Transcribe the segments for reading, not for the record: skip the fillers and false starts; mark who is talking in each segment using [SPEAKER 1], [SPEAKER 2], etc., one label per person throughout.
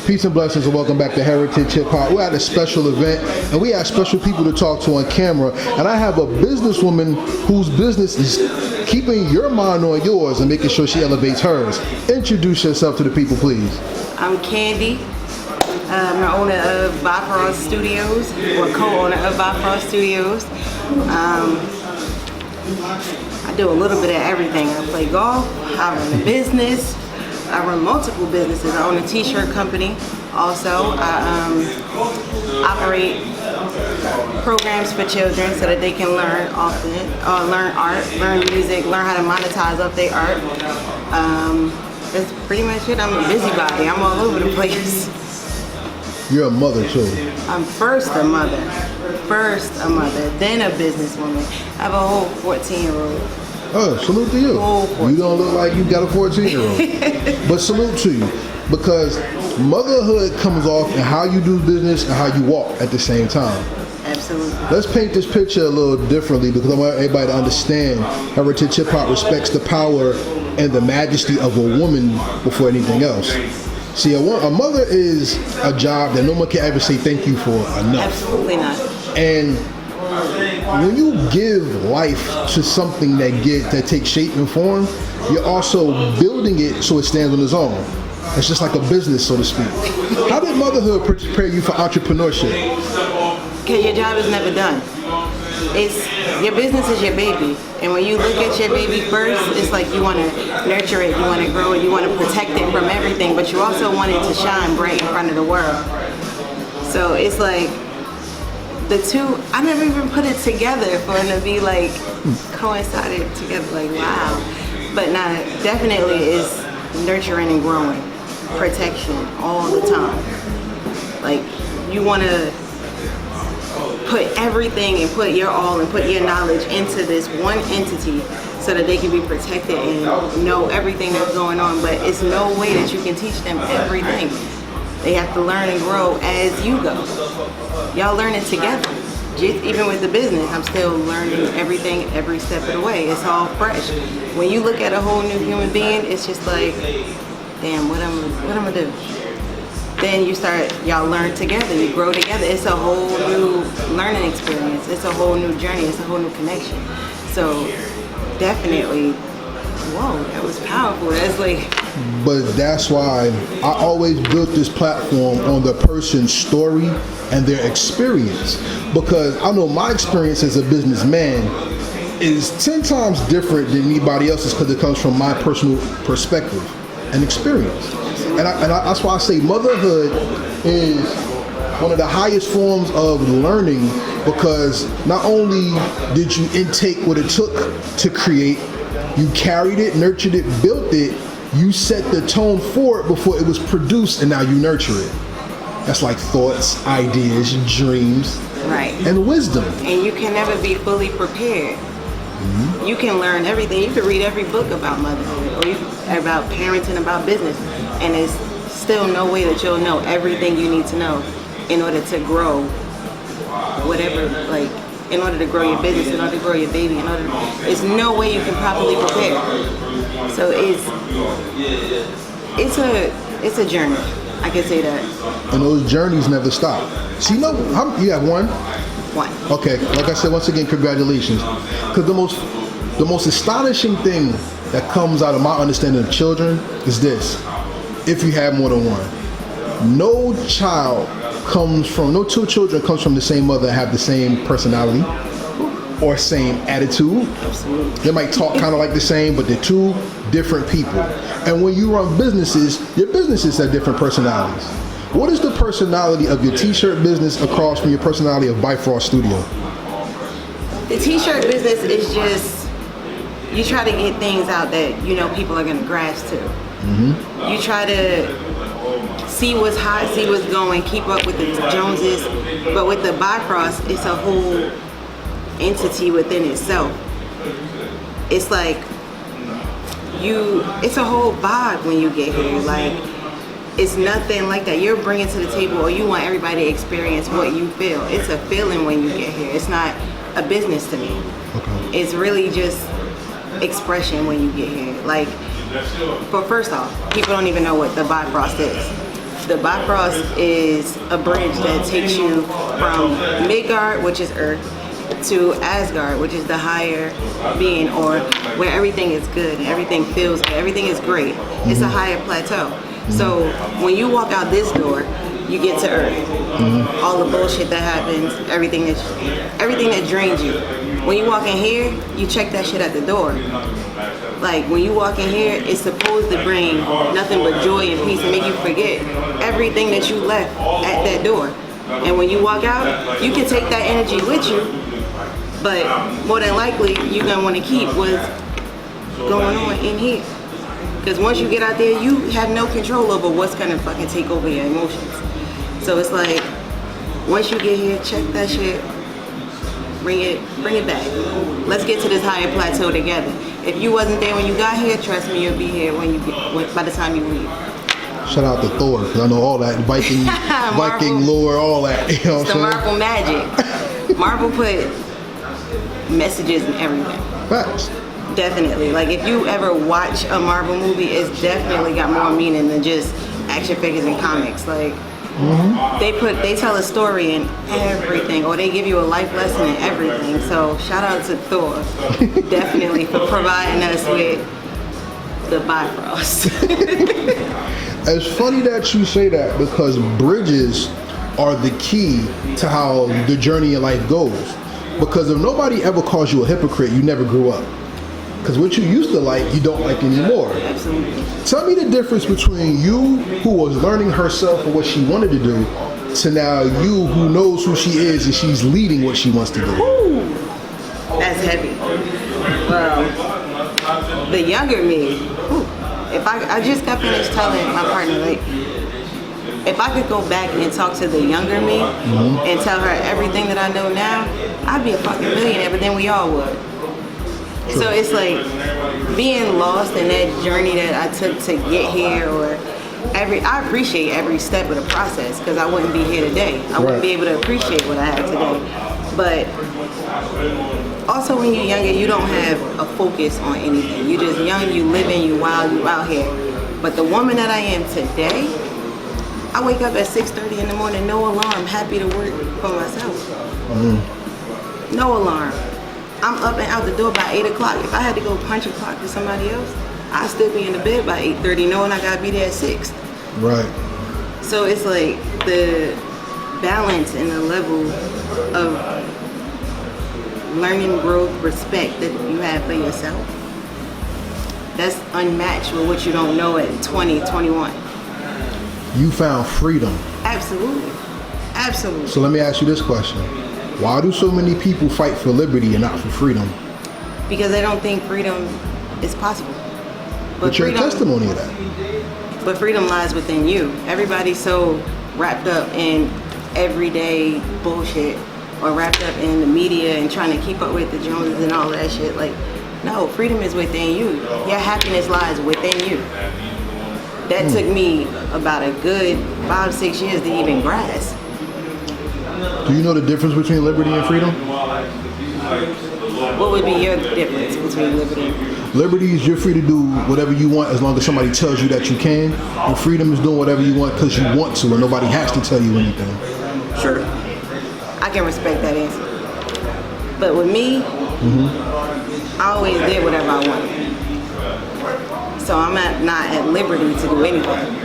[SPEAKER 1] Peace and blessings and welcome back to Heritage Hip Hop. We're at a special event and we have special people to talk to on camera. And I have a businesswoman whose business is keeping your mind on yours and making sure she elevates hers. Introduce yourself to the people, please.
[SPEAKER 2] I'm Kandie. I'm the owner of BiFrost Studios, or co-owner of BiFrost Studios. I do a little bit of everything. I play golf, I run a business, I run multiple businesses. I own a t-shirt company. Also, I operate programs for children so that they can learn learn art, learn music, learn how to monetize up their art. That's pretty much it. I'm a busybody. I'm all over the place.
[SPEAKER 1] You're a mother too.
[SPEAKER 2] I'm first a mother, then a businesswoman. I have a whole 14-year-old.
[SPEAKER 1] Oh, salute to you. You don't look like you got a 14-year-old. But salute to you, because motherhood comes off in how you do business and how you walk at the same time.
[SPEAKER 2] Absolutely.
[SPEAKER 1] Let's paint this picture a little differently, because I want everybody to understand Heritage Hip Hop respects the power and the majesty of a woman before anything else. See, a mother is a job that no one can ever say thank you for enough.
[SPEAKER 2] Absolutely not.
[SPEAKER 1] And when you give life to something that takes shape and form, you're also building it so it stands on its own. It's just like a business, so to speak. How did motherhood prepare you for entrepreneurship?
[SPEAKER 2] Okay, your job is never done. Your business is your baby, and when you look at your baby first, it's like you want to nurture it, you want to grow it, you want to protect it from everything, but you also want it to shine bright in front of the world. So it's like the two, I never even put it together for it to be like coincided together, like wow. But nah, definitely is nurturing and growing, protection all the time. Like you want to put everything and put your all and put your knowledge into this one entity so that they can be protected and know everything that's going on. But it's no way that you can teach them everything. They have to learn and grow as you go. Y'all learn it together. Just even with the business, I'm still learning everything every step of the way. It's all fresh. When you look at a whole new human being, it's just like, damn, what I'm gonna do? Then y'all learn together, you grow together. It's a whole new learning experience. It's a whole new journey. It's a whole new connection. So definitely, whoa, that was powerful. That's like.
[SPEAKER 1] But that's why I always built this platform on the person's story and their experience. Because I know my experience as a businessman is 10 times different than anybody else's because it comes from my personal perspective and experience. And that's why I say motherhood is one of the highest forms of learning, because not only did you intake what it took to create, you carried it, nurtured it, built it, you set the tone for it before it was produced, and now you nurture it. That's like thoughts, ideas, dreams,
[SPEAKER 2] right,
[SPEAKER 1] and wisdom. And
[SPEAKER 2] you can never be fully prepared. Mm-hmm. You can learn everything. You can read every book about motherhood or about parenting, about business, and there's still no way that you'll know everything you need to know in order to grow whatever, like in order to grow your business, in order to grow your baby, there's no way you can properly prepare. So it's a journey. I can say that. And
[SPEAKER 1] those journeys never stop. So you have one?
[SPEAKER 2] One.
[SPEAKER 1] Okay, like I said, once again, congratulations. Because the most astonishing thing that comes out of my understanding of children is this: if you have more than one, no two children comes from the same mother and have the same personality or same attitude.
[SPEAKER 2] Absolutely.
[SPEAKER 1] They might talk kind of like the same, but they're two different people. And when you run businesses, your businesses have different personalities. What is the personality of your t-shirt business across from your personality of BiFrost Studio?
[SPEAKER 2] The t-shirt business is just, you try to get things out that you know people are going to grasp to. Mm-hmm. You try to see what's hot, see what's going, keep up with the Joneses. But with the BiFrost, it's a whole entity within itself. It's like it's a whole vibe when you get here. Like, it's nothing like that you're bringing to the table, or you want everybody to experience what you feel. It's a feeling when you get here. It's not a business to me. Okay. It's really just expression when you get here. Like, but first off, people don't even know what the BiFrost is. The bicross is a bridge that takes you from Midgard, which is Earth, to Asgard, which is the higher being, or where everything is good, everything feels good, everything is great. It's a higher plateau. So when you walk out this door, you get to Earth. All the bullshit that happens, everything that drains you. When you walk in here, you check that shit at the door. Like when you walk in here, it's supposed to bring nothing but joy and peace and make you forget everything that you left at that door. And when you walk out, you can take that energy with you, but more than likely, you're gonna want to keep what's going on in here. Because once you get out there, you have no control over what's gonna fucking take over your emotions. So it's like, once you get here, check that shit, bring it back. Let's get to this higher plateau together. If you wasn't there when you got here, trust me, you'll be here by the time you leave.
[SPEAKER 1] Shout out to Thor, because I know all that, Viking lore, all that. You know what I'm saying?
[SPEAKER 2] It's the Marvel magic. Marvel put messages in everything.
[SPEAKER 1] Facts.
[SPEAKER 2] Definitely. Like if you ever watch a Marvel movie, it's definitely got more meaning than just action figures and comics. Like they tell a story in everything, or they give you a life lesson in everything. So shout out to Thor, definitely, for providing us with the BiFrost.
[SPEAKER 1] It's funny that you say that, because bridges are the key to how the journey in life goes. Because if nobody ever calls you a hypocrite, you never grew up. Because what you used to like, you don't like anymore.
[SPEAKER 2] Absolutely.
[SPEAKER 1] Tell me the difference between you, who was learning herself and what she wanted to do, to now you, who knows who she is and she's leading what she wants to do.
[SPEAKER 2] Ooh, that's heavy. Well, the younger me, if I just got finished telling my partner, like, if I could go back and talk to the younger me and tell her everything that I know now, I'd be a fucking millionaire, but then we all would. True. So it's like being lost in that journey that I took to get here, or I appreciate every step of the process, because I wouldn't be here today. I wouldn't be able to appreciate what I have today. But also when you're younger, you don't have a focus on anything. You're just young, you living, you wild, you out here. But the woman that I am today, I wake up at 6:30 in the morning, no alarm, happy to work for myself. No alarm. I'm up and out the door by 8 o'clock. If I had to go punch a clock to somebody else, I'd still be in the bed by 8:30, knowing I gotta be there at 6.
[SPEAKER 1] Right.
[SPEAKER 2] So it's like the balance and the level of learning, growth, respect that you have for yourself, that's unmatched with what you don't know at 20, 21.
[SPEAKER 1] You found freedom.
[SPEAKER 2] Absolutely. Absolutely.
[SPEAKER 1] So let me ask you this question. Why do so many people fight for liberty and not for freedom?
[SPEAKER 2] Because they don't think freedom is possible.
[SPEAKER 1] But you're a testimony of that.
[SPEAKER 2] But freedom lies within you. Everybody's so wrapped up in everyday bullshit, or wrapped up in the media and trying to keep up with the Joneses and all that shit. Like, no, freedom is within you. Your happiness lies within you. That took me about a good 5-6 years to even grasp.
[SPEAKER 1] Do you know the difference between liberty and freedom?
[SPEAKER 2] What would be your difference between liberty and freedom?
[SPEAKER 1] Liberty is you're free to do whatever you want as long as somebody tells you that you can. And freedom is doing whatever you want because you want to, and nobody has to tell you anything.
[SPEAKER 2] Sure. I can respect that answer. But with me, I always did whatever I wanted. So I'm not at liberty to do anything.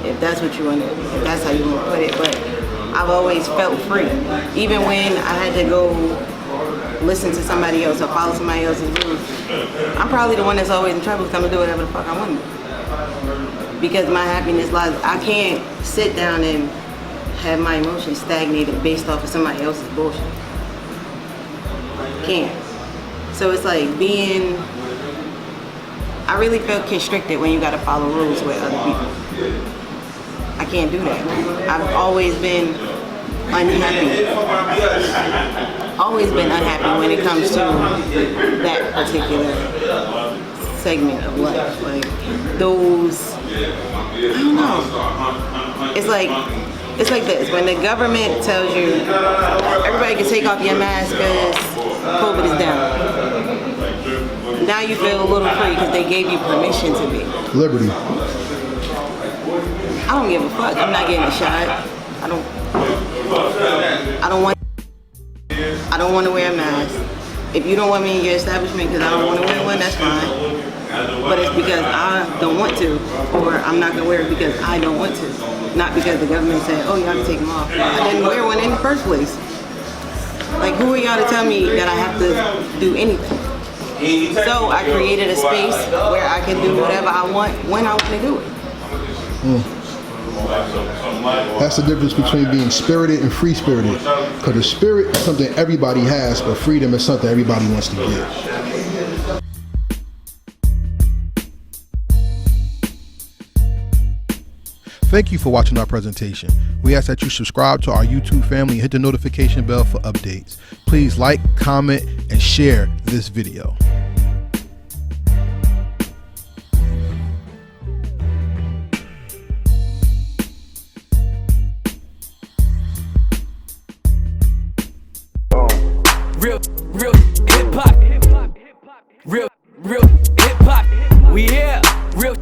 [SPEAKER 2] If that's what you want to, if that's how you want to put it. But I've always felt free. Even when I had to go listen to somebody else or follow somebody else's rules, I'm probably the one that's always in trouble because I'm gonna do whatever the fuck I want to. Because my happiness lies, I can't sit down and have my emotions stagnated based off of somebody else's bullshit. Can't. So it's like I really feel constricted when you gotta follow rules with other people. I can't do that. I've always been unhappy. Always been unhappy when it comes to that particular segment of life. Like those, I don't know. It's like this. When the government tells you everybody can take off your mask because COVID is down. Now you feel a little free because they gave you permission to be.
[SPEAKER 1] Liberty.
[SPEAKER 2] I don't give a fuck. I'm not getting a shot. I don't want to wear a mask. If you don't want me in your establishment because I don't want to wear one, that's fine. But it's because I don't want to, or I'm not gonna wear it because I don't want to, not because the government said, oh, you have to take them off. I didn't wear one in the first place. Like, who are y'all to tell me that I have to do anything? So I created a space where I can do whatever I want when I want to do it.
[SPEAKER 1] That's the difference between being spirited and free-spirited. Because the spirit is something everybody has, but freedom is something everybody wants to give. Thank you for watching our presentation. We ask that you subscribe to our YouTube family and hit the notification bell for updates. Please like, comment, and share this video.
[SPEAKER 3] Real hip hop. Real hip hop. We here. Real